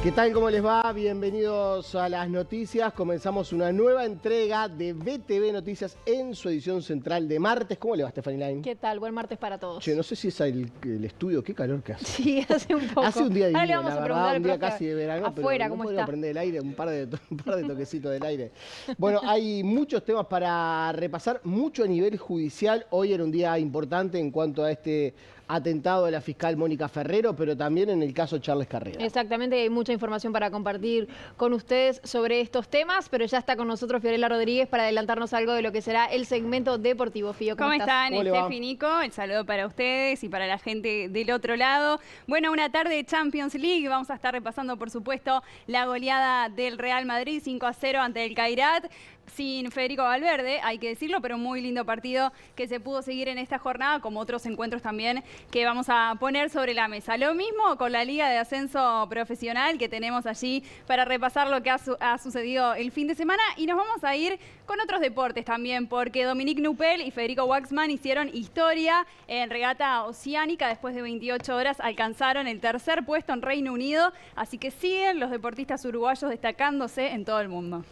¿Qué tal? ¿Cómo les va? Bienvenidos a las noticias. Comenzamos una nueva entrega de BTV Noticias en su edición central de martes. ¿Cómo le va, Stephanie Line? ¿Qué tal? Buen martes para todos. Che, no sé si es el estudio, qué calor que hace. Sí, hace un poco. Hace un día divino, Ahora le vamos la a verdad, preguntar un día casi de verano, afuera, pero no ¿cómo podemos está? prender el aire, un par de toquecitos del aire. Bueno, hay muchos temas para repasar, mucho a nivel judicial. Hoy era un día importante en cuanto a este atentado de la fiscal Mónica Ferrero, pero también en el caso Charles Carrera. Exactamente, hay mucha información para compartir con ustedes sobre estos temas, pero ya está con nosotros Fiorella Rodríguez para adelantarnos algo de lo que será el segmento deportivo. Fío, ¿Cómo están? ¿Cómo le va? Steph y Nico, el saludo para ustedes y para la gente del otro lado. Bueno, una tarde de Champions League, vamos a estar repasando, por supuesto, la goleada del Real Madrid 5-0 ante el Kairat. Sin Federico Valverde, hay que decirlo, pero un muy lindo partido que se pudo seguir en esta jornada, como otros encuentros también que vamos a poner sobre la mesa. Lo mismo con la Liga de Ascenso Profesional que tenemos allí para repasar lo que ha sucedido el fin de semana, y nos vamos a ir con otros deportes también, porque Dominique Nupel y Federico Waxman hicieron historia en regata oceánica. Después de 28 horas alcanzaron el tercer puesto en Reino Unido, así que siguen los deportistas uruguayos destacándose en todo el mundo.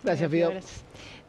Gracias, Fido.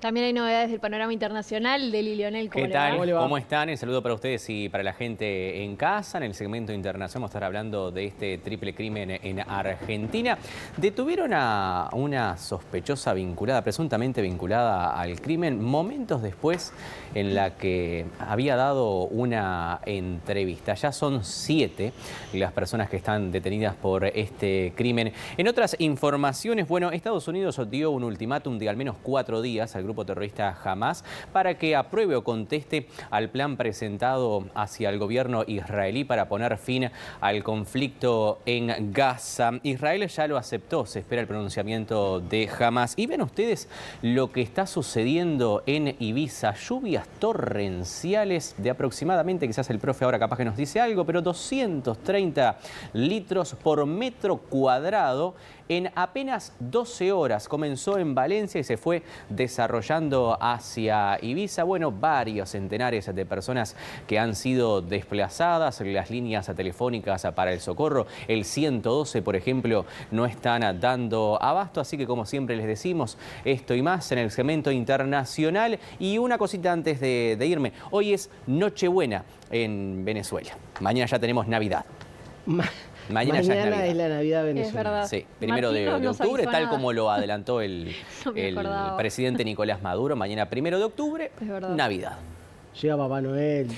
También hay novedades del panorama internacional de Lionel. ¿Qué tal? ¿Cómo están? El saludo para ustedes y para la gente en casa. En el segmento internacional vamos a estar hablando de este triple crimen en Argentina. Detuvieron a una sospechosa presuntamente vinculada al crimen, momentos después en la que había dado una entrevista. Ya son 7 las personas que están detenidas por este crimen. En otras informaciones, bueno, Estados Unidos dio un ultimátum de al menos 4 días al grupo terrorista Hamas para que apruebe o conteste al plan presentado hacia el gobierno israelí para poner fin al conflicto en Gaza. Israel ya lo aceptó, se espera el pronunciamiento de Hamas. Y ven ustedes lo que está sucediendo en Ibiza, lluvias torrenciales de aproximadamente, quizás el profe ahora capaz que nos dice algo, pero 230 litros por metro cuadrado en apenas 12 horas. Comenzó en Valencia y se fue desarrollando hacia Ibiza. Bueno, varios centenares de personas que han sido desplazadas. Las líneas telefónicas para el socorro, el 112, por ejemplo, no están dando abasto. Así que, como siempre les decimos, esto y más en el segmento internacional. Y una cosita antes de irme. Hoy es Nochebuena en Venezuela. Mañana ya tenemos Navidad. Mañana ya es la Navidad Venezuela. Es verdad. Sí, primero de octubre, tal como lo adelantó el presidente Nicolás Maduro. Mañana, 1 de octubre, Navidad. Llega Papá Noel.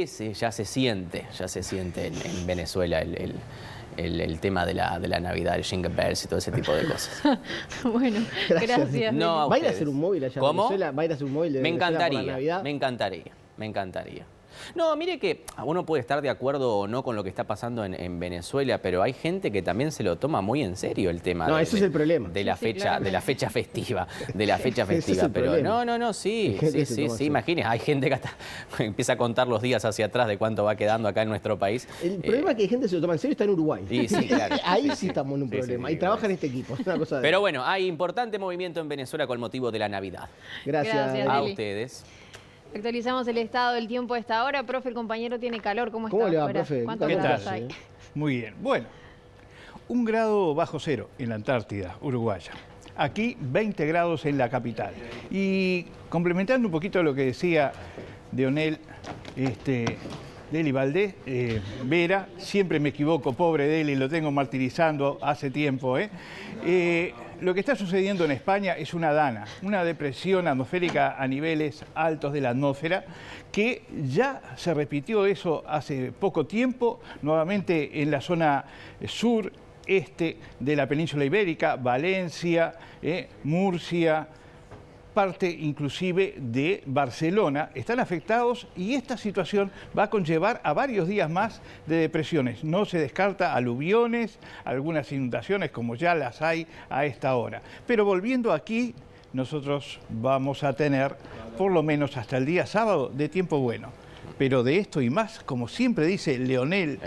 Sí, ya se siente en Venezuela el tema de la Navidad, el Jingle Bells y todo ese tipo de cosas. Bueno, gracias. No, ¿Va a ir a hacer un móvil allá en Venezuela? ¿Va a ir a hacer un móvil de Venezuela por la Navidad? Me encantaría. No, mire que uno puede estar de acuerdo o no con lo que está pasando en Venezuela, pero hay gente que también se lo toma muy en serio el tema. No, eso es el problema. De la fecha festiva. Ese es el Pero problema. sí, imagínese, hay gente que hasta empieza a contar los días hacia atrás de cuánto va quedando acá en nuestro país. El problema es que hay gente que se lo toma en serio está en Uruguay. Y sí, claro. Ahí sí estamos en un problema. Y trabaja en este equipo. Es una cosa de... Pero bueno, hay importante movimiento en Venezuela con motivo de la Navidad. Gracias. A Deli. ustedes. Actualizamos el estado del tiempo a esta hora. Profe, el compañero tiene calor. ¿Cómo está? ¿Cómo le va, afuera? profe? ¿Cuántos ¿Qué grados tal? hay? Muy bien. Bueno, 1 grado bajo cero en la Antártida uruguaya. Aquí 20 grados en la capital. Y complementando un poquito lo que decía Lionel, Deli Valdés, Vera, siempre me equivoco, pobre Deli, lo tengo martirizando hace tiempo. Lo que está sucediendo en España es una dana, una depresión atmosférica a niveles altos de la atmósfera, que ya se repitió eso hace poco tiempo, nuevamente en la zona sur-este de la península ibérica, Valencia, Murcia, parte inclusive de Barcelona, están afectados, y esta situación va a conllevar a varios días más de depresiones. No se descarta aluviones, algunas inundaciones como ya las hay a esta hora. Pero volviendo aquí, nosotros vamos a tener por lo menos hasta el día sábado de tiempo bueno. Pero de esto y más, como siempre dice Lionel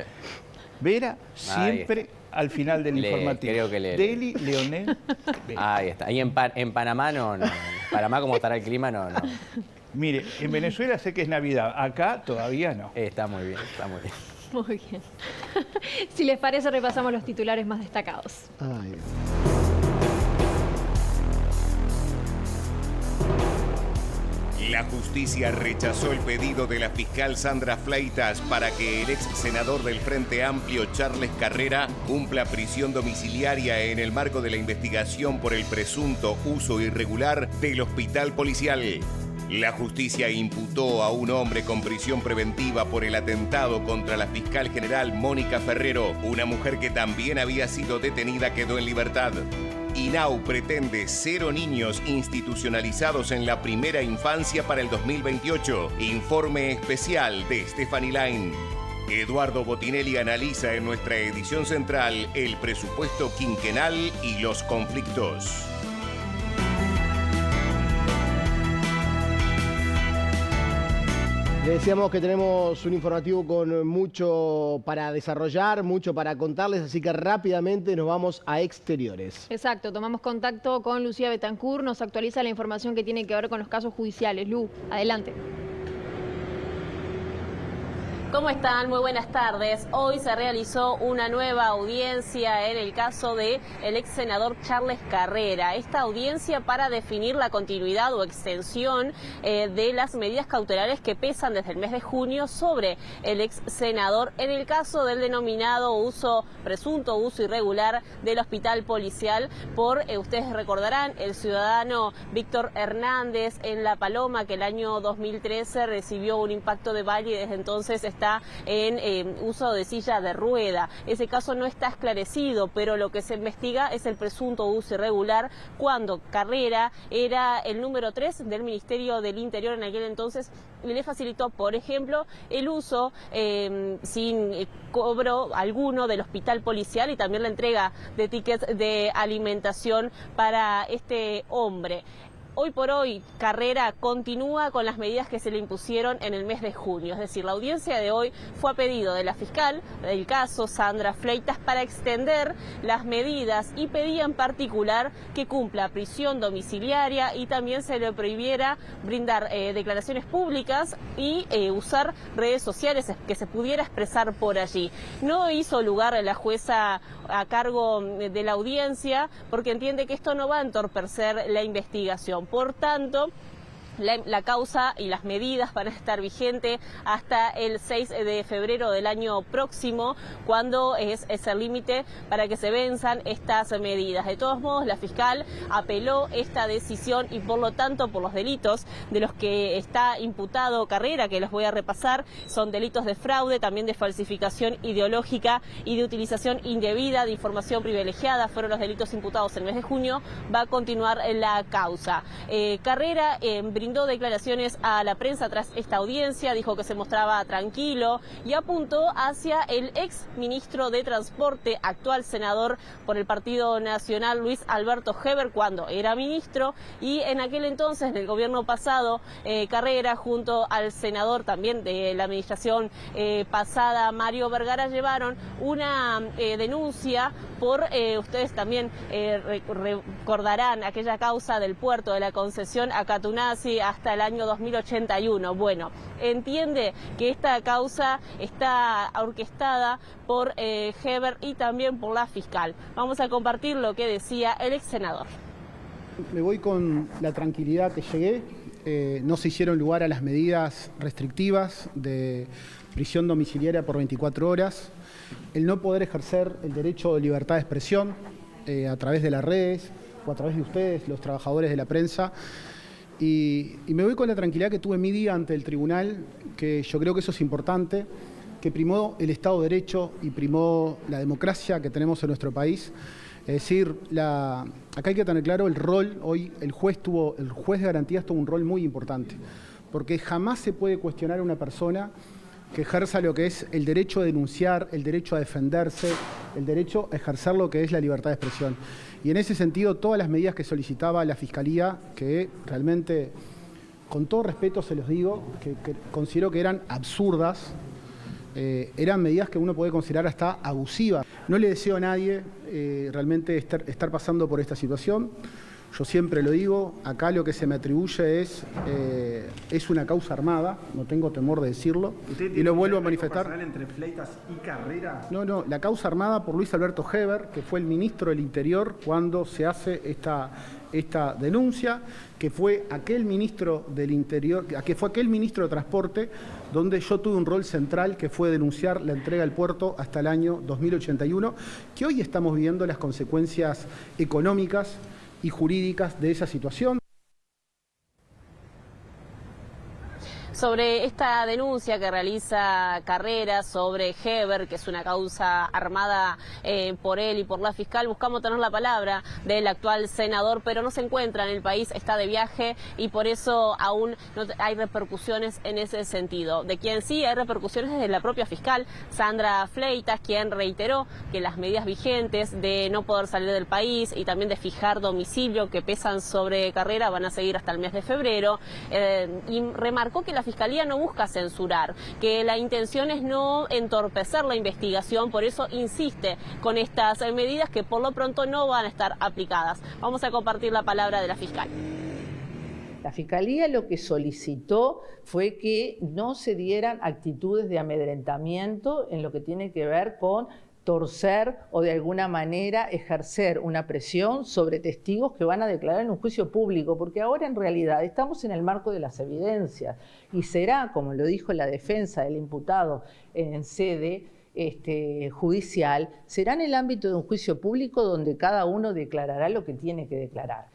Vera, siempre al final del informativo. Creo que Deli, Lionel Vera. Ahí está. Y en Panamá no. Panamá, como estará el clima, no. Mire, en Venezuela sé que es Navidad, acá todavía no. Está muy bien, está muy bien. Muy bien. Si les parece, repasamos los titulares más destacados. Ay. La justicia rechazó el pedido de la fiscal Sandra Fleitas para que el ex senador del Frente Amplio, Charles Carrera, cumpla prisión domiciliaria en el marco de la investigación por el presunto uso irregular del hospital policial. La justicia imputó a un hombre con prisión preventiva por el atentado contra la fiscal general Mónica Ferrero. Una mujer que también había sido detenida quedó en libertad. INAU pretende 0 niños institucionalizados en la primera infancia para el 2028. Informe especial de Stephanie Line. Eduardo Botinelli analiza en nuestra edición central el presupuesto quinquenal y los conflictos. Le decíamos que tenemos un informativo con mucho para desarrollar, mucho para contarles, así que rápidamente nos vamos a exteriores. Exacto, tomamos contacto con Lucía Betancourt, nos actualiza la información que tiene que ver con los casos judiciales. Lu, adelante. ¿Cómo están? Muy buenas tardes. Hoy se realizó una nueva audiencia en el caso del ex senador Charles Carrera. Esta audiencia para definir la continuidad o extensión de las medidas cautelares que pesan desde el mes de junio sobre el ex senador en el caso del denominado presunto uso irregular del hospital policial por, ustedes recordarán, el ciudadano Víctor Hernández en La Paloma, que el año 2013 recibió un impacto de bala y desde entonces está en uso de silla de rueda. Ese caso no está esclarecido, pero lo que se investiga es el presunto uso irregular cuando Carrera era el número 3 del Ministerio del Interior en aquel entonces y le facilitó, por ejemplo, el uso sin cobro alguno del hospital policial y también la entrega de tickets de alimentación para este hombre. Hoy por hoy, Carrera continúa con las medidas que se le impusieron en el mes de junio. Es decir, la audiencia de hoy fue a pedido de la fiscal del caso, Sandra Fleitas, para extender las medidas y pedía en particular que cumpla prisión domiciliaria y también se le prohibiera brindar declaraciones públicas y usar redes sociales, que se pudiera expresar por allí. No hizo lugar la jueza a cargo de la audiencia porque entiende que esto no va a entorpecer la investigación. Por tanto, la causa y las medidas van a estar vigentes hasta el 6 de febrero del año próximo, cuando es el límite para que se venzan estas medidas. De todos modos, la fiscal apeló esta decisión y por lo tanto, por los delitos de los que está imputado Carrera, que los voy a repasar, son delitos de fraude, también de falsificación ideológica y de utilización indebida de información privilegiada, fueron los delitos imputados en el mes de junio, va a continuar la causa. Carrera brindó declaraciones a la prensa tras esta audiencia, dijo que se mostraba tranquilo y apuntó hacia el ex ministro de Transporte, actual senador por el Partido Nacional, Luis Alberto Heber, cuando era ministro, y en aquel entonces, del gobierno pasado, Carrera, junto al senador también de la administración pasada, Mario Vergara, llevaron una denuncia por, ustedes también recordarán, aquella causa del puerto de la Concesión a Catunasi hasta el año 2081. Bueno, entiende que esta causa está orquestada por Heber y también por la fiscal. Vamos a compartir lo que decía el ex senador. Me voy con la tranquilidad que llegué. No se hicieron lugar a las medidas restrictivas de prisión domiciliaria por 24 horas. El no poder ejercer el derecho de libertad de expresión a través de las redes o a través de ustedes, los trabajadores de la prensa. Y me voy con la tranquilidad que tuve mi día ante el tribunal, que yo creo que eso es importante, que primó el Estado de Derecho y primó la democracia que tenemos en nuestro país. Es decir, acá hay que tener claro el rol. Hoy el juez de garantías tuvo un rol muy importante, porque jamás se puede cuestionar a una persona que ejerza lo que es el derecho a denunciar, el derecho a defenderse, el derecho a ejercer lo que es la libertad de expresión. Y en ese sentido, todas las medidas que solicitaba la Fiscalía, que realmente, con todo respeto se los digo, que considero que eran absurdas, eran medidas que uno puede considerar hasta abusivas. No le deseo a nadie realmente estar pasando por esta situación. Yo siempre lo digo, acá lo que se me atribuye es una causa armada, no tengo temor de decirlo, y lo vuelvo a manifestar. ¿Entre Fleitas y Carrera? No, la causa armada por Luis Alberto Heber, que fue el ministro del Interior cuando se hace esta denuncia, que fue aquel ministro del Interior, que fue aquel ministro de Transporte, donde yo tuve un rol central, que fue denunciar la entrega del puerto hasta el año 2081, que hoy estamos viviendo las consecuencias económicas y jurídicas de esa situación. Sobre esta denuncia que realiza Carrera sobre Heber, que es una causa armada por él y por la fiscal, buscamos tener la palabra del actual senador, pero no se encuentra en el país, está de viaje y por eso aún no hay repercusiones en ese sentido. De quien sí hay repercusiones desde la propia fiscal, Sandra Fleitas, quien reiteró que las medidas vigentes de no poder salir del país y también de fijar domicilio que pesan sobre Carrera van a seguir hasta el mes de febrero, y remarcó que la Fiscalía no busca censurar, que la intención es no entorpecer la investigación, por eso insiste con estas medidas que por lo pronto no van a estar aplicadas. Vamos a compartir la palabra de la fiscal. La Fiscalía lo que solicitó fue que no se dieran actitudes de amedrentamiento en lo que tiene que ver con torcer o de alguna manera ejercer una presión sobre testigos que van a declarar en un juicio público, porque ahora en realidad estamos en el marco de las evidencias y será, como lo dijo la defensa del imputado en sede judicial, será en el ámbito de un juicio público donde cada uno declarará lo que tiene que declarar.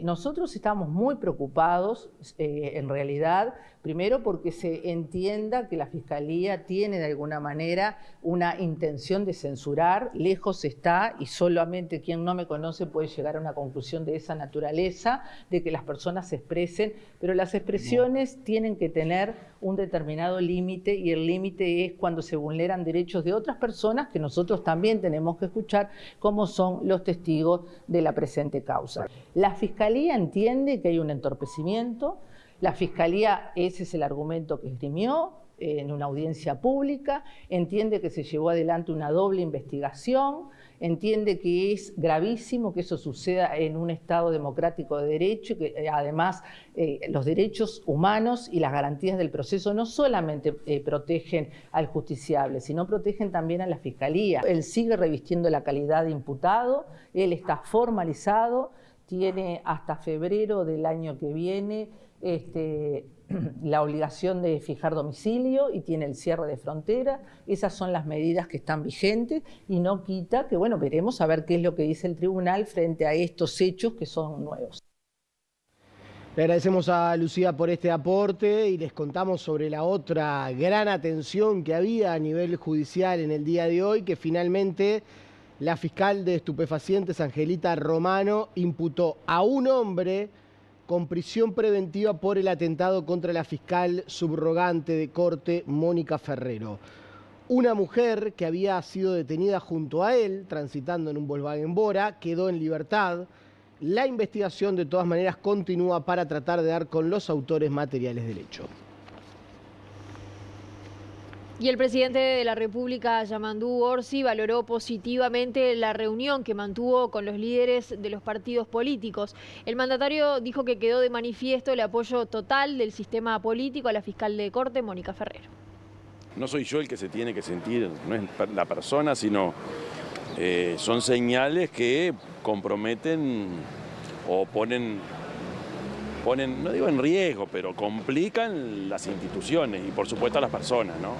Nosotros estamos muy preocupados, en realidad, primero porque se entienda que la Fiscalía tiene de alguna manera una intención de censurar, lejos está, y solamente quien no me conoce puede llegar a una conclusión de esa naturaleza, de que las personas se expresen, pero las expresiones tienen que tener un determinado límite, y el límite es cuando se vulneran derechos de otras personas que nosotros también tenemos que escuchar, como son los testigos de la presente causa. La Fiscalía entiende que hay un entorpecimiento, la Fiscalía, ese es el argumento que esgrimió en una audiencia pública, entiende que se llevó adelante una doble investigación, entiende que es gravísimo que eso suceda en un Estado democrático de derecho y que además los derechos humanos y las garantías del proceso no solamente protegen al justiciable, sino protegen también a la Fiscalía. Él sigue revistiendo la calidad de imputado, él está formalizado, tiene hasta febrero del año que viene la obligación de fijar domicilio y tiene el cierre de frontera. Esas son las medidas que están vigentes y no quita que, bueno, veremos a ver qué es lo que dice el tribunal frente a estos hechos que son nuevos. Le agradecemos a Lucía por este aporte y les contamos sobre la otra gran atención que había a nivel judicial en el día de hoy, que finalmente la fiscal de estupefacientes, Angelita Romano, imputó a un hombre con prisión preventiva por el atentado contra la fiscal subrogante de corte, Mónica Ferrero. Una mujer que había sido detenida junto a él, transitando en un Volkswagen Bora, quedó en libertad. La investigación, de todas maneras, continúa para tratar de dar con los autores materiales del hecho. Y el presidente de la República, Yamandu Orsi, valoró positivamente la reunión que mantuvo con los líderes de los partidos políticos. El mandatario dijo que quedó de manifiesto el apoyo total del sistema político a la fiscal de corte, Mónica Ferrero. No soy yo el que se tiene que sentir, no es la persona, sino son señales que comprometen o ponen, no digo en riesgo, pero complican las instituciones y por supuesto a las personas, ¿no?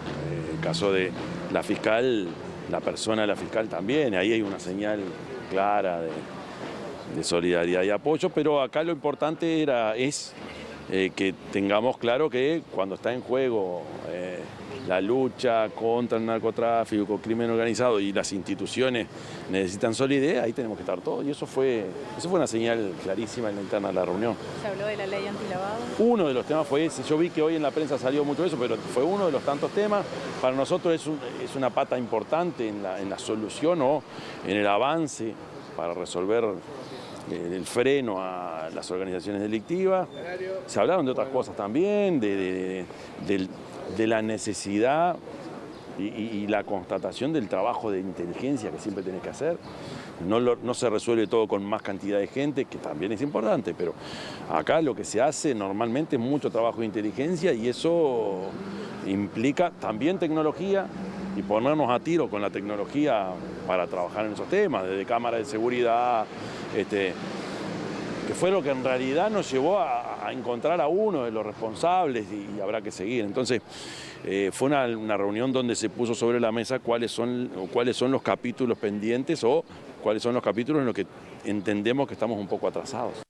El caso de la fiscal, la persona de la fiscal también, ahí hay una señal clara de solidaridad y apoyo, pero acá lo importante es que tengamos claro que cuando está en juego la lucha contra el narcotráfico, el crimen organizado y las instituciones necesitan solidez, ahí tenemos que estar todos. Y eso fue una señal clarísima en la interna de la reunión. ¿Se habló de la ley antilavado? Uno de los temas fue ese. Yo vi que hoy en la prensa salió mucho eso, pero fue uno de los tantos temas. Para nosotros es una pata importante en la solución o en el avance para resolver el freno a las organizaciones delictivas. Se hablaron de otras cosas también, de la necesidad y la constatación del trabajo de inteligencia que siempre tenés que hacer. no se resuelve todo con más cantidad de gente, que también es importante, pero acá lo que se hace normalmente es mucho trabajo de inteligencia y eso implica también tecnología y ponernos a tiro con la tecnología para trabajar en esos temas, desde cámaras de seguridad, que fue lo que en realidad nos llevó a encontrar a uno de los responsables y habrá que seguir. Entonces, fue una reunión donde se puso sobre la mesa cuáles son los capítulos pendientes o cuáles son los capítulos en los que entendemos que estamos un poco atrasados.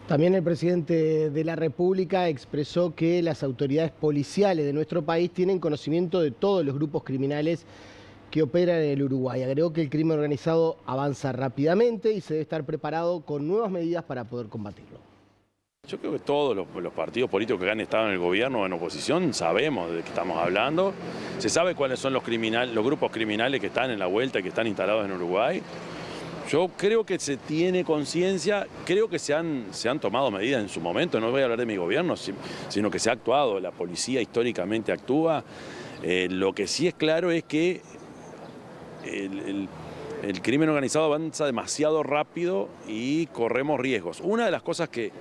También el presidente de la República expresó que las autoridades policiales de nuestro país tienen conocimiento de todos los grupos criminales que operan en el Uruguay. Agregó que el crimen organizado avanza rápidamente y se debe estar preparado con nuevas medidas para poder combatirlo. Yo creo que todos los partidos políticos que han estado en el gobierno o en oposición sabemos de qué estamos hablando. Se sabe cuáles son los grupos criminales que están en la vuelta y que están instalados en Uruguay. Yo creo que se tiene conciencia, creo que se han tomado medidas en su momento, no voy a hablar de mi gobierno, sino que se ha actuado, la policía históricamente actúa. Lo que sí es claro es que el crimen organizado avanza demasiado rápido y corremos riesgos. Una de las cosas que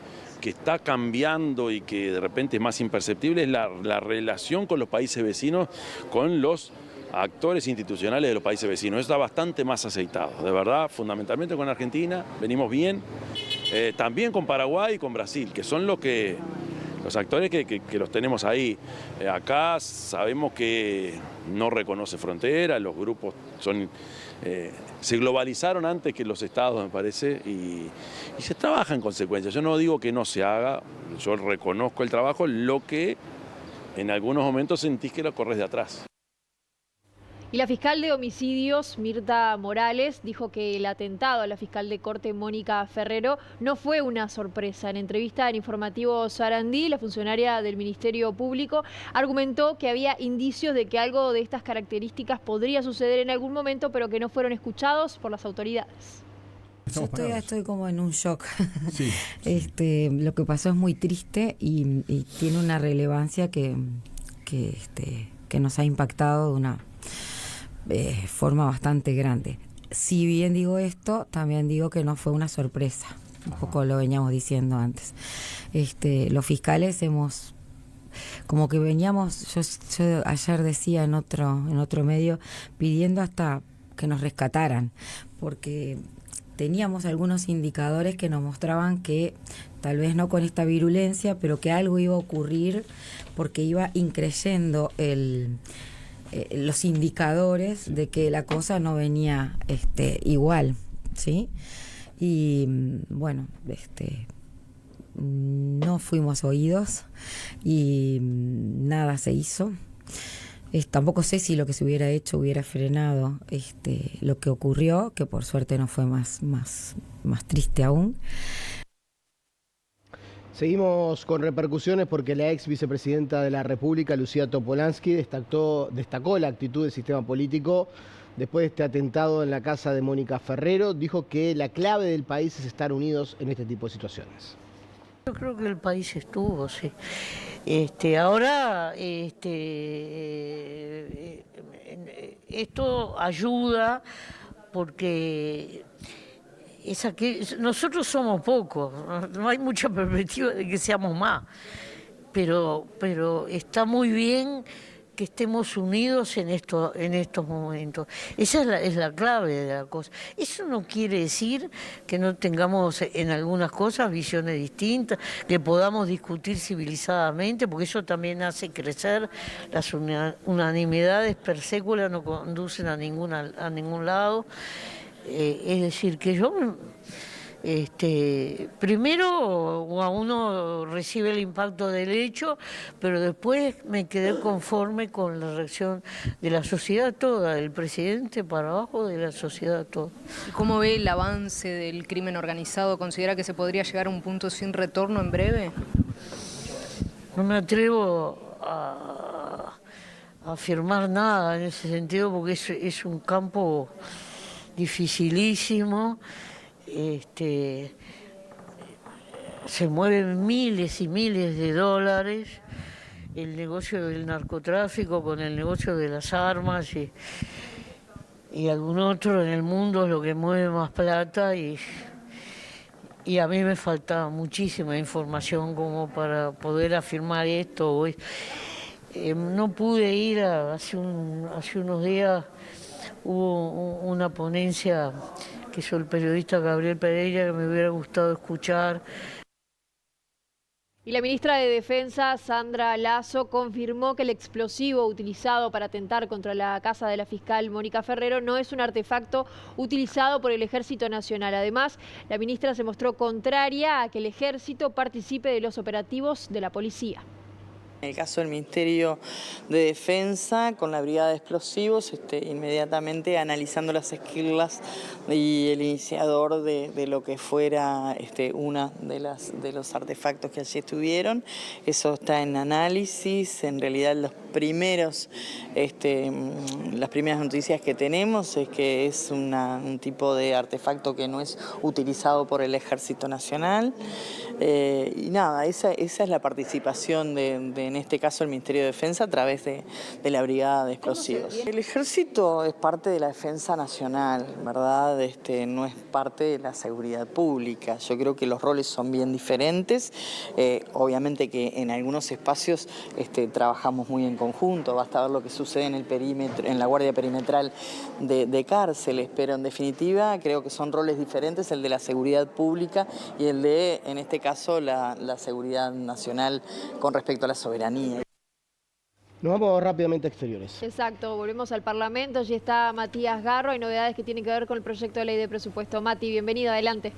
está cambiando y que de repente es más imperceptible es la relación con los países vecinos, con los actores institucionales de los países vecinos. Eso está bastante más aceitado, de verdad, fundamentalmente con Argentina, venimos bien, también con Paraguay y con Brasil, que son los actores que los tenemos ahí. Acá sabemos que no reconoce fronteras, los grupos se globalizaron antes que los estados, me parece, y se trabaja en consecuencia. Yo no digo que no se haga, yo reconozco el trabajo, lo que en algunos momentos sentís que lo corres de atrás. Y la fiscal de homicidios, Mirta Morales, dijo que el atentado a la fiscal de corte, Mónica Ferrero, no fue una sorpresa. En entrevista en Informativo Sarandí, la funcionaria del Ministerio Público argumentó que había indicios de que algo de estas características podría suceder en algún momento, pero que no fueron escuchados por las autoridades. Yo estoy como en un shock. Sí. Lo que pasó es muy triste y tiene una relevancia que nos ha impactado de una forma bastante grande. Si bien digo esto, también digo que no fue una sorpresa. Un poco lo veníamos diciendo antes. Los fiscales como que veníamos, yo ayer decía en otro medio, pidiendo hasta que nos rescataran, porque teníamos algunos indicadores que nos mostraban que tal vez no con esta virulencia, pero que algo iba a ocurrir porque iba increyendo los indicadores de que la cosa no venía igual, ¿sí? Y bueno, no fuimos oídos y nada se hizo. Tampoco sé si lo que se hubiera hecho hubiera frenado lo que ocurrió, que por suerte no fue más triste aún. Seguimos con repercusiones porque la ex vicepresidenta de la República, Lucía Topolansky, destacó la actitud del sistema político después de este atentado en la casa de Mónica Ferrero. Dijo que la clave del país es estar unidos en este tipo de situaciones. Yo creo que el país estuvo, sí. Ahora esto ayuda porque nosotros somos pocos, no hay mucha perspectiva de que seamos más, pero está muy bien que estemos unidos en estos momentos. Esa es la clave de la cosa. Eso no quiere decir que no tengamos en algunas cosas visiones distintas, que podamos discutir civilizadamente, porque eso también hace crecer. Las unanimidades per sécula no conducen a ningún lado. Es decir, que yo primero uno recibe el impacto del hecho, pero después me quedé conforme con la reacción de la sociedad toda, del presidente para abajo, de la sociedad toda. ¿Cómo ve el avance del crimen organizado? ¿Considera que se podría llegar a un punto sin retorno en breve? No me atrevo a afirmar nada en ese sentido porque es un campo dificilísimo. Se mueven miles y miles de dólares, $, el negocio del narcotráfico con el negocio de las armas, y algún otro en el mundo es lo que mueve más plata y a mí me falta muchísima información como para poder afirmar esto hoy. No pude ir, hace unos días hubo una ponencia que hizo el periodista Gabriel Pereira que me hubiera gustado escuchar. Y la ministra de Defensa, Sandra Lasso, confirmó que el explosivo utilizado para atentar contra la casa de la fiscal Mónica Ferrero no es un artefacto utilizado por el Ejército Nacional. Además, la ministra se mostró contraria a que el Ejército participe de los operativos de la policía. En el caso del Ministerio de Defensa, con la Brigada de Explosivos, inmediatamente analizando las esquirlas y el iniciador de lo que fuera una de los artefactos que allí estuvieron. Eso está en análisis. En realidad las primeras noticias que tenemos es que es un tipo de artefacto que no es utilizado por el Ejército Nacional. Y nada, esa es la participación en este caso el Ministerio de Defensa a través de la Brigada de Explosivos. El Ejército es parte de la defensa nacional, ¿verdad? No es parte de la seguridad pública. Yo creo que los roles son bien diferentes. Obviamente que en algunos espacios trabajamos muy en conjunto. Basta ver lo que sucede en el perímetro, en la guardia perimetral de cárceles, pero en definitiva creo que son roles diferentes, el de la seguridad pública y el de, en este caso, la seguridad nacional con respecto a la soberanía. Nos vamos rápidamente a exteriores. Exacto, volvemos al Parlamento, allí está Matías Garro, hay novedades que tienen que ver con el proyecto de ley de presupuesto. Mati, bienvenido, adelante.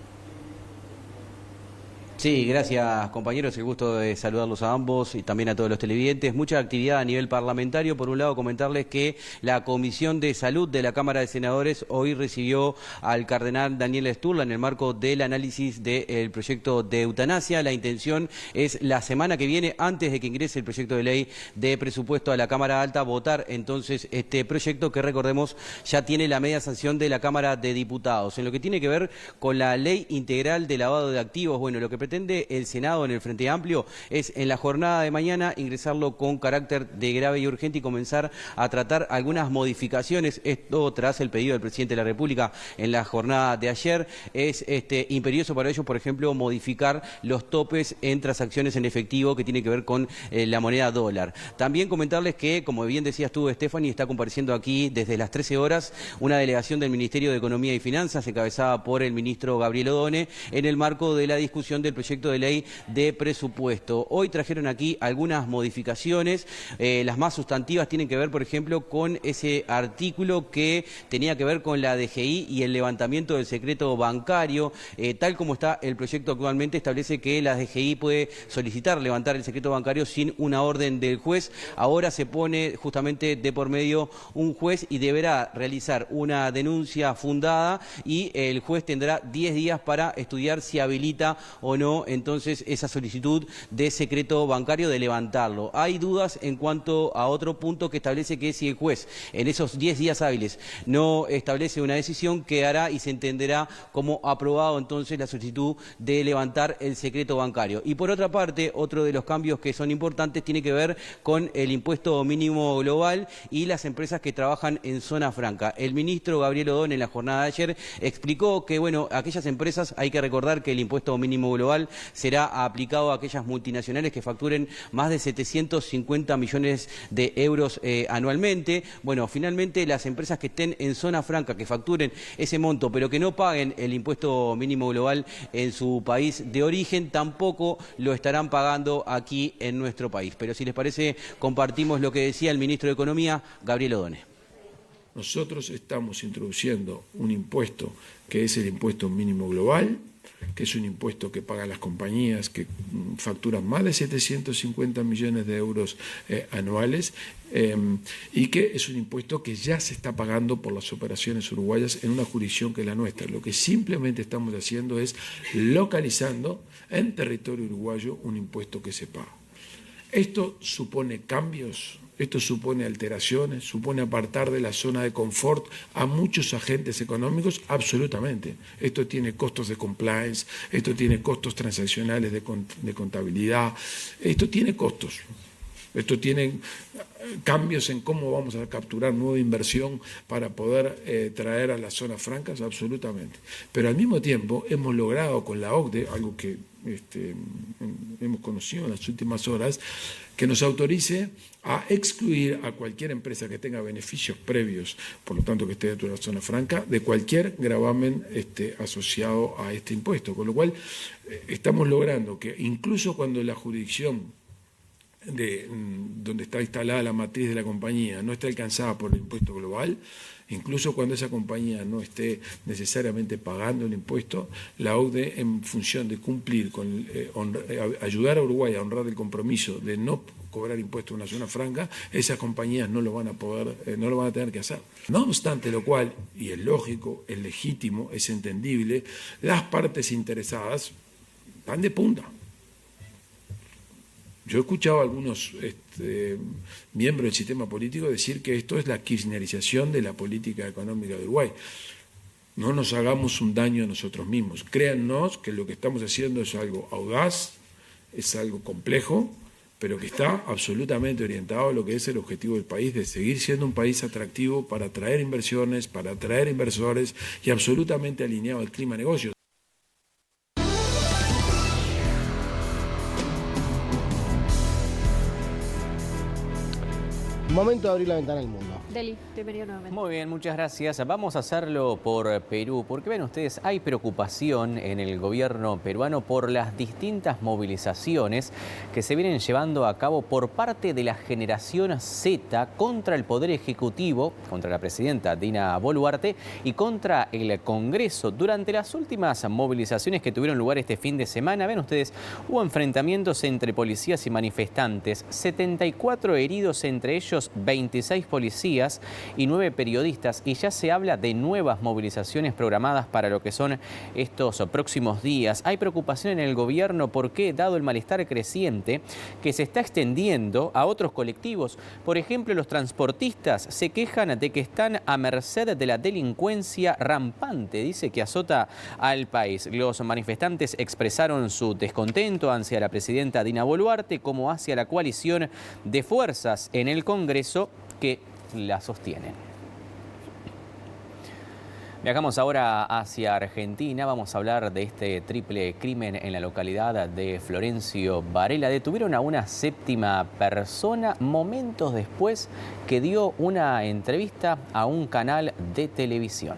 Sí, gracias compañeros, el gusto de saludarlos a ambos y también a todos los televidentes. Mucha actividad a nivel parlamentario. Por un lado, comentarles que la Comisión de Salud de la Cámara de Senadores hoy recibió al cardenal Daniel Sturla en el marco del análisis del proyecto de eutanasia. La intención es la semana que viene, antes de que ingrese el proyecto de ley de presupuesto a la Cámara Alta, votar entonces este proyecto que, recordemos, ya tiene la media sanción de la Cámara de Diputados. En lo que tiene que ver con la ley integral de lavado de activos, bueno, lo que pretende el Senado en el Frente Amplio es en la jornada de mañana ingresarlo con carácter de grave y urgente y comenzar a tratar algunas modificaciones. Esto tras el pedido del presidente de la República en la jornada de ayer. Es imperioso para ellos, por ejemplo, modificar los topes en transacciones en efectivo que tiene que ver con la moneda dólar. También comentarles que, como bien decías tú, Stephanie, está compareciendo aquí desde las 13 horas una delegación del Ministerio de Economía y Finanzas encabezada por el ministro Gabriel Odone en el marco de la discusión del proyecto de ley de presupuesto. Hoy trajeron aquí algunas modificaciones, las más sustantivas tienen que ver, por ejemplo, con ese artículo que tenía que ver con la DGI y el levantamiento del secreto bancario. Tal como está el proyecto actualmente, establece que la DGI puede solicitar levantar el secreto bancario sin una orden del juez. Ahora se pone justamente de por medio un juez y deberá realizar una denuncia fundada y el juez tendrá 10 días para estudiar si habilita o no entonces esa solicitud de secreto bancario, de levantarlo. Hay dudas en cuanto a otro punto que establece que si el juez en esos 10 días hábiles no establece una decisión, quedará y se entenderá como aprobado entonces la solicitud de levantar el secreto bancario. Y por otra parte, otro de los cambios que son importantes tiene que ver con el impuesto mínimo global y las empresas que trabajan en zona franca. El ministro Gabriel Odone en la jornada de ayer explicó que, bueno, aquellas empresas, hay que recordar que el impuesto mínimo global será aplicado a aquellas multinacionales que facturen más de 750 millones de euros anualmente. Bueno, finalmente las empresas que estén en zona franca, que facturen ese monto, pero que no paguen el impuesto mínimo global en su país de origen, tampoco lo estarán pagando aquí en nuestro país. Pero si les parece, compartimos lo que decía el ministro de Economía, Gabriel Odone. Nosotros estamos introduciendo un impuesto que es el impuesto mínimo global, que es un impuesto que pagan las compañías que facturan más de 750 millones de euros anuales y que es un impuesto que ya se está pagando por las operaciones uruguayas en una jurisdicción que es la nuestra. Lo que simplemente estamos haciendo es localizando en territorio uruguayo un impuesto que se paga. Esto supone cambios. Esto supone alteraciones, supone apartar de la zona de confort a muchos agentes económicos, absolutamente. Esto tiene costos de compliance, esto tiene costos transaccionales de contabilidad, esto tiene costos. Esto tiene cambios en cómo vamos a capturar nueva inversión para poder traer a las zonas francas, absolutamente. Pero al mismo tiempo hemos logrado con la OCDE, algo que hemos conocido en las últimas horas, que nos autorice a excluir a cualquier empresa que tenga beneficios previos, por lo tanto que esté dentro de la zona franca, de cualquier gravamen asociado a este impuesto. Con lo cual estamos logrando que incluso cuando la jurisdicción donde está instalada la matriz de la compañía no esté alcanzada por el impuesto global, incluso cuando esa compañía no esté necesariamente pagando el impuesto, la OCDE, en función de cumplir con ayudar a Uruguay a honrar el compromiso de no cobrar impuestos en una zona franca, esas compañías no lo van a tener que hacer. No obstante lo cual, y es lógico, es legítimo, es entendible, las partes interesadas van de punta. Yo he escuchado a algunos miembros del sistema político decir que esto es la kirchnerización de la política económica de Uruguay. No nos hagamos un daño a nosotros mismos. Créannos que lo que estamos haciendo es algo audaz, es algo complejo, pero que está absolutamente orientado a lo que es el objetivo del país, de seguir siendo un país atractivo para atraer inversiones, para atraer inversores y absolutamente alineado al clima de negocios. Momento de abrir la ventana al mundo. Deli, bienvenido nuevamente. Muy bien, muchas gracias. Vamos a hacerlo por Perú, porque ven ustedes, hay preocupación en el gobierno peruano por las distintas movilizaciones que se vienen llevando a cabo por parte de la generación Z contra el Poder Ejecutivo, contra la presidenta Dina Boluarte y contra el Congreso. Durante las últimas movilizaciones que tuvieron lugar este fin de semana, ven ustedes, hubo enfrentamientos entre policías y manifestantes, 74 heridos, entre ellos 26 policías y 9 periodistas, y ya se habla de nuevas movilizaciones programadas para lo que son estos próximos días. Hay preocupación en el gobierno porque, dado el malestar creciente que se está extendiendo a otros colectivos, por ejemplo, los transportistas se quejan de que están a merced de la delincuencia rampante, dice, que azota al país. Los manifestantes expresaron su descontento hacia la presidenta Dina Boluarte como hacia la coalición de fuerzas en el Congreso que la sostienen. Viajamos ahora hacia Argentina. Vamos a hablar de este triple crimen en la localidad de Florencio Varela. Detuvieron a una séptima persona momentos después que dio una entrevista a un canal de televisión.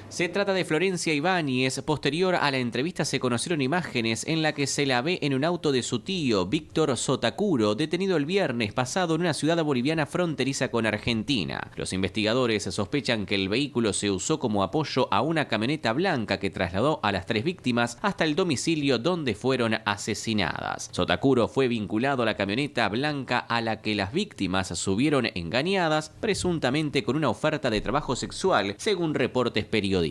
Se trata de Florencia Ibáñez. Posterior a la entrevista se conocieron imágenes en la que se la ve en un auto de su tío, Víctor Sotacuro, detenido el viernes pasado en una ciudad boliviana fronteriza con Argentina. Los investigadores sospechan que el vehículo se usó como apoyo a una camioneta blanca que trasladó a las 3 víctimas hasta el domicilio donde fueron asesinadas. Sotacuro fue vinculado a la camioneta blanca a la que las víctimas subieron engañadas, presuntamente con una oferta de trabajo sexual, según reportes periodísticos.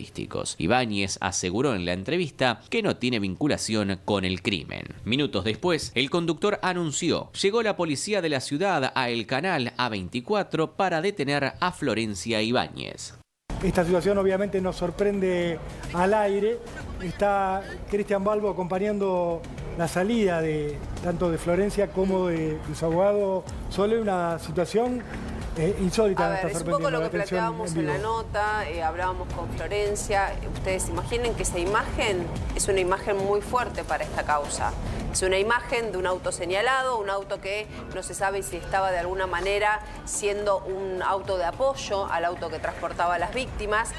Ibáñez aseguró en la entrevista que no tiene vinculación con el crimen. Minutos después, el conductor anunció: llegó la policía de la ciudad a El Canal A24 para detener a Florencia Ibáñez. Esta situación obviamente nos sorprende al aire. Está Cristian Balbo acompañando la salida tanto de Florencia como de su abogado Sole, una situación insólita. A ver, es un poco lo que planteábamos en la nota, hablábamos con Florencia. Ustedes imaginen que esa imagen es una imagen muy fuerte para esta causa. Es una imagen de un auto señalado, un auto que no se sabe si estaba de alguna manera siendo un auto de apoyo al auto que transportaba a las víctimas.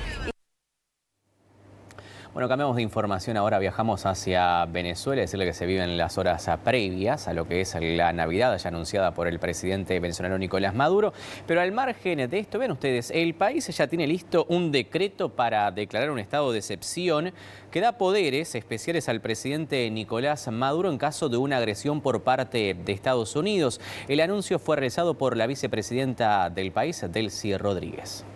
Bueno, cambiamos de información, ahora viajamos hacia Venezuela, decirle que se viven las horas previas a lo que es la Navidad ya anunciada por el presidente venezolano Nicolás Maduro. Pero al margen de esto, ven ustedes, el país ya tiene listo un decreto para declarar un estado de excepción que da poderes especiales al presidente Nicolás Maduro en caso de una agresión por parte de Estados Unidos. El anuncio fue realizado por la vicepresidenta del país, Delcy Rodríguez.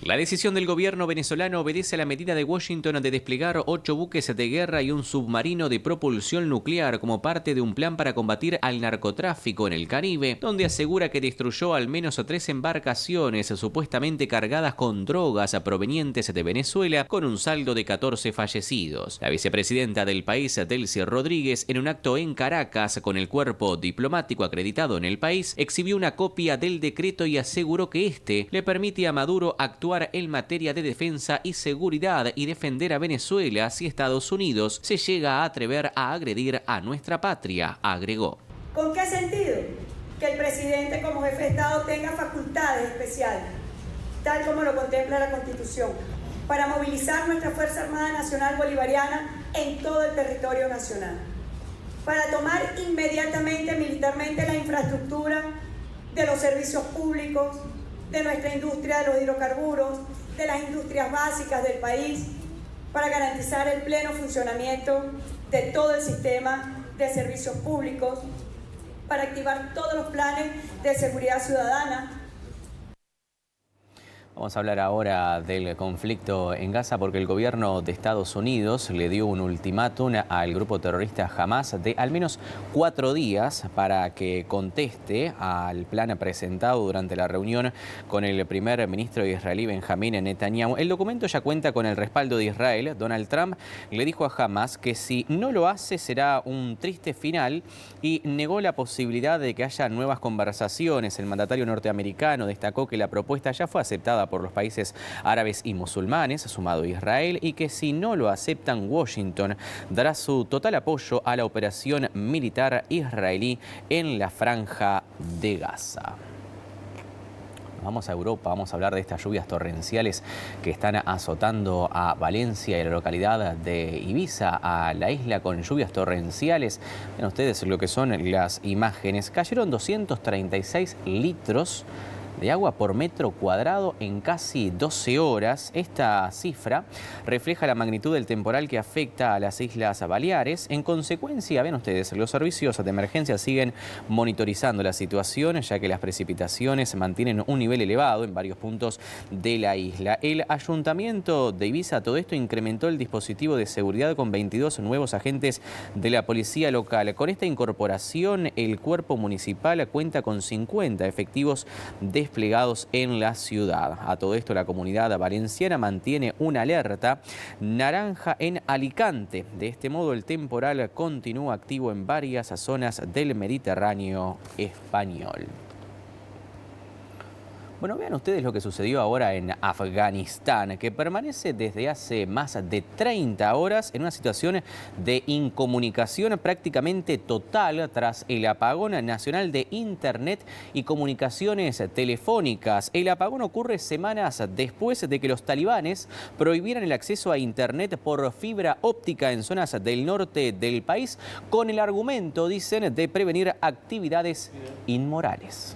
La decisión del gobierno venezolano obedece a la medida de Washington de desplegar 8 buques de guerra y un submarino de propulsión nuclear como parte de un plan para combatir al narcotráfico en el Caribe, donde asegura que destruyó al menos 3 embarcaciones supuestamente cargadas con drogas provenientes de Venezuela, con un saldo de 14 fallecidos. La vicepresidenta del país, Delcy Rodríguez, en un acto en Caracas con el cuerpo diplomático acreditado en el país, exhibió una copia del decreto y aseguró que este le permite a Maduro actuar en materia de defensa y seguridad y defender a Venezuela si Estados Unidos se llega a atrever a agredir a nuestra patria, agregó. ¿Con qué sentido? Que el presidente como jefe de Estado tenga facultades especiales, tal como lo contempla la Constitución, para movilizar nuestra Fuerza Armada Nacional Bolivariana en todo el territorio nacional, para tomar inmediatamente militarmente la infraestructura de los servicios públicos, de nuestra industria de los hidrocarburos, de las industrias básicas del país, para garantizar el pleno funcionamiento de todo el sistema de servicios públicos, para activar todos los planes de seguridad ciudadana. Vamos a hablar ahora del conflicto en Gaza porque el gobierno de Estados Unidos le dio un ultimátum al grupo terrorista Hamas de al menos 4 días para que conteste al plan presentado durante la reunión con el primer ministro israelí Benjamín Netanyahu. El documento ya cuenta con el respaldo de Israel. Donald Trump le dijo a Hamas que si no lo hace será un triste final y negó la posibilidad de que haya nuevas conversaciones. El mandatario norteamericano destacó que la propuesta ya fue aceptada por los países árabes y musulmanes, sumado a Israel, y que si no lo aceptan, Washington dará su total apoyo a la operación militar israelí en la Franja de Gaza. Vamos a Europa, vamos a hablar de estas lluvias torrenciales que están azotando a Valencia y a la localidad de Ibiza, a la isla con lluvias torrenciales. Ven ustedes lo que son las imágenes. Cayeron 236 litros de agua por metro cuadrado en casi 12 horas. Esta cifra refleja la magnitud del temporal que afecta a las Islas Baleares. En consecuencia, ven ustedes, los servicios de emergencia siguen monitorizando la situación, ya que las precipitaciones mantienen un nivel elevado en varios puntos de la isla. El Ayuntamiento de Ibiza, todo esto, incrementó el dispositivo de seguridad con 22 nuevos agentes de la policía local. Con esta incorporación, el cuerpo municipal cuenta con 50 efectivos desplegados en la ciudad. A todo esto, la comunidad valenciana mantiene una alerta naranja en Alicante. De este modo, el temporal continúa activo en varias zonas del Mediterráneo español. Bueno, vean ustedes lo que sucedió ahora en Afganistán, que permanece desde hace más de 30 horas en una situación de incomunicación prácticamente total tras el apagón nacional de Internet y comunicaciones telefónicas. El apagón ocurre semanas después de que los talibanes prohibieran el acceso a Internet por fibra óptica en zonas del norte del país, con el argumento, dicen, de prevenir actividades inmorales.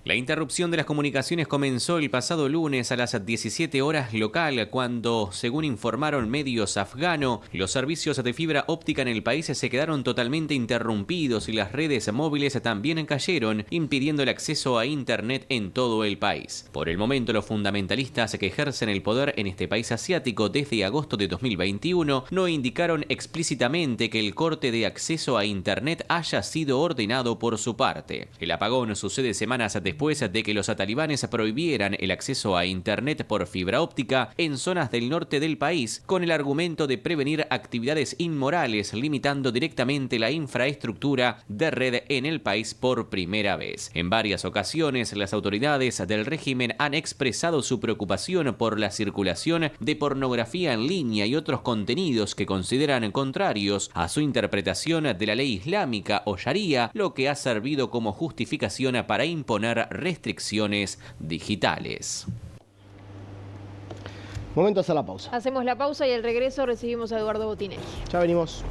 La interrupción de las comunicaciones comenzó el pasado lunes a las 17 horas local, cuando, según informaron medios afganos, los servicios de fibra óptica en el país se quedaron totalmente interrumpidos y las redes móviles también cayeron, impidiendo el acceso a Internet en todo el país. Por el momento, los fundamentalistas que ejercen el poder en este país asiático desde agosto de 2021 no indicaron explícitamente que el corte de acceso a Internet haya sido ordenado por su parte. El apagón sucede semanas después de que los talibanes prohibieran el acceso a Internet por fibra óptica en zonas del norte del país, con el argumento de prevenir actividades inmorales, limitando directamente la infraestructura de red en el país por primera vez. En varias ocasiones, las autoridades del régimen han expresado su preocupación por la circulación de pornografía en línea y otros contenidos que consideran contrarios a su interpretación de la ley islámica o sharia, lo que ha servido como justificación para imponer restricciones digitales. Momento de hacer la pausa. Hacemos la pausa y al regreso recibimos a Eduardo Botinelli. Ya venimos.